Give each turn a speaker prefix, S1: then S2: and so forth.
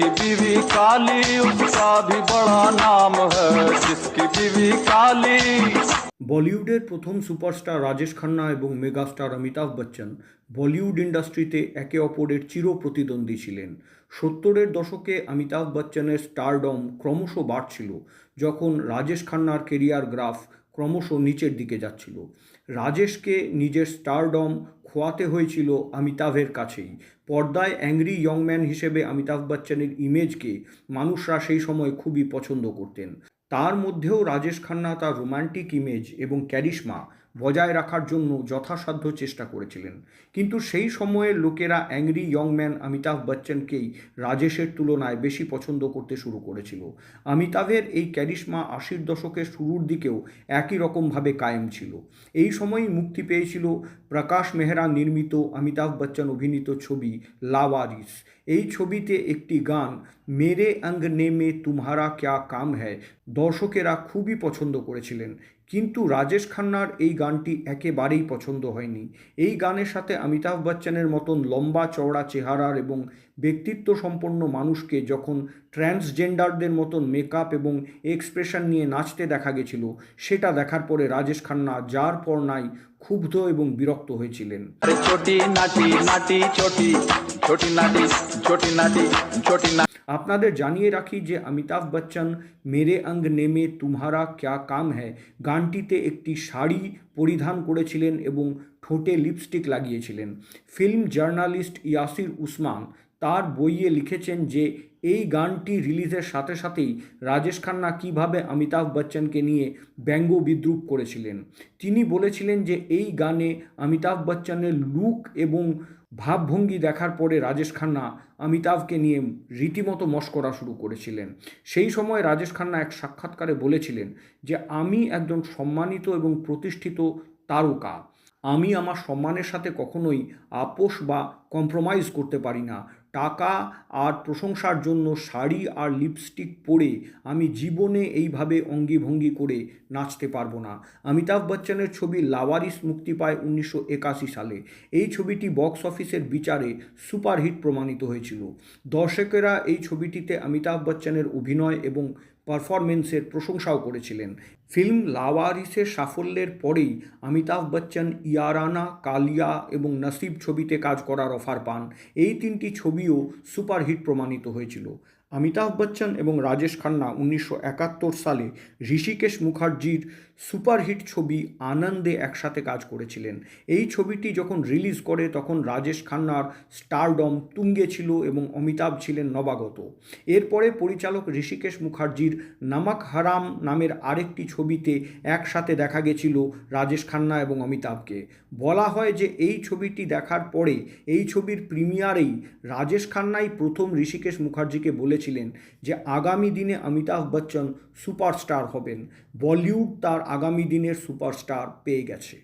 S1: जिसकी बीवी काली उसका भी बड़ा नाम है, जिसकी बीवी काली।
S2: বলিউডের প্রথম সুপারস্টার রাজেশ খান্না এবং মেগাস্টার অমিতাভ বচ্চন বলিউড ইন্ডাস্ট্রিতে একে অপরের চির প্রতিদ্বন্দ্বী ছিলেন। 70-এর দশকে অমিতাভ বচ্চনের স্টারডম ক্রমশ বাড়ছিল, যখন রাজেশ খান্নার কেরিয়ার গ্রাফ ক্রমশ নিচের দিকে যাচ্ছিল। রাজেশকে নিজের স্টারডম খোয়াতে হয়েছিল অমিতাভের কাছেই। পর্দায় অ্যাংরি ইয়ংম্যান হিসেবে অমিতাভ বচ্চনের ইমেজকে মানুষরা সেই সময় খুবই পছন্দ করতেন। তার মধ্যেও রাজেশ খান্না তার রোমান্টিক ইমেজ এবং ক্যারিশমা বজায় রাখার জন্য যথাসাধ্য চেষ্টা করেছিলেন, কিন্তু সেই সময়ের লোকেরা অ্যাংরি ইয়ংম্যান অমিতাভ বচ্চনকেই রাজেশের তুলনায় বেশি পছন্দ করতে শুরু করেছিল। অমিতাভের এই ক্যারিশমা 80-র দশকের শুরুর দিকেও একই রকমভাবে কায়েম ছিল। এই সময়ই মুক্তি পেয়েছিল প্রকাশ মেহরা নির্মিত অমিতাভ বচ্চন অভিনীত ছবি লাওয়ারিস। এই ছবিতে একটি গান মেরে অঙ্গনে মে তুমহারা ক্যা কাম হ্যায় দর্শকেরা খুবই পছন্দ করেছিলেন, কিন্তু রাজেশ খান্নার এই গানটি একেবারেই পছন্দ হয়নি। এই গানের সাথে অমিতাভ বচ্চনের মতন লম্বা চওড়া চেহারার এবং ব্যক্তিত্ব সম্পন্ন মানুষকে যখন ট্রান্সজেন্ডারদের মতন মেকআপ এবং এক্সপ্রেশন নিয়ে নাচতে দেখা গেছিল, সেটা দেখার পরে রাজেশ খান্না যার পর নাই ক্ষুব্ধ এবং বিরক্ত হয়েছিলেন।
S1: छोटी नाटी नाटी छोटी, छोटी नाटी छोटी नाटी छोटी नाटी।
S2: আপনাদের জানিয়ে রাখি যে অমিতাভ বচ্চন মেরে অঙ্গনে মে তুমহারা ক্যা কাম হ্যায় গানটিতে একটি শাড়ি পরিধান করেছিলেন এবং ঠোঁটে লিপস্টিক লাগিয়েছিলেন। ফিল্ম জার্নালিস্ট ইয়াসির উসমান তার বইয়ে লিখেছেন যে এই গানটি রিলিজের সাথে সাথেই রাজেশ খান্না কীভাবে অমিতাভ বচ্চনকে নিয়ে ব্যঙ্গ বিদ্রূপ করেছিলেন। তিনি বলেছিলেন যে এই গানে অমিতাভ বচ্চনের লুক এবং ভাবভঙ্গি দেখার পরে রাজেশ খান্না অমিতাভকে নিয়ে রীতিমতো মশকরা শুরু করেছিলেন। সেই সময় রাজেশ খান্না এক সাক্ষাৎকারে বলেছিলেন যে আমি একজন সম্মানিত এবং প্রতিষ্ঠিত তারকা, আমি আমার সম্মানের সাথে কখনোই আপোষ বা কম্প্রোমাইজ করতে পারি না। টাকা আর প্রশংসার জন্য শাড়ি আর লিপস্টিক পরে আমি জীবনে এইভাবে অঙ্গিভঙ্গি করে নাচতে পারবো না। অমিতাভ বচ্চনের ছবি লাওয়ারিস মুক্তি পায় 1981 সালে। এই ছবিটি বক্স অফিসের বিচারে সুপারহিট প্রমাণিত হয়েছিল। দর্শকেরা এই ছবিটিতে অমিতাভ বচ্চনের অভিনয় এবং পারফরমেন্সের প্রশংসাও করেছিলেন। ফিল্ম লাওয়ারিসের সাফল্যের পরেই অমিতাভ বচ্চন ইয়ারানা, কালিয়া এবং নসিব ছবিতে কাজ করার অফার পান। এই তিনটি ছবিও সুপারহিট প্রমাণিত হয়েছিল। অমিতাভ বচ্চন এবং রাজেশ খান্না 1971 সালে ঋষিকেশ মুখার্জির সুপারহিট ছবি আনন্দে একসাথে কাজ করেছিলেন। এই ছবিটি যখন রিলিজ করে তখন রাজেশ খান্নার স্টারডম তুঙ্গে ছিল এবং অমিতাভ ছিলেন নবাগত। এরপরে পরিচালক ঋষিকেশ মুখার্জির নমক হারাম নামের আরেকটি ছবিতে একসাথে দেখা গেছিল রাজেশ খান্না এবং অমিতাভকে। বলা হয় যে এই ছবিটি দেখার পরে এই ছবির প্রিমিয়ারেই রাজেশ খান্নাই প্রথম ঋষিকেশ মুখার্জিকে বলেছিলেন যে আগামী দিনে অমিতাভ বচ্চন সুপারস্টার হবেন। বলিউড তার আগামী দিনের সুপারস্টার পেয়ে গেছে।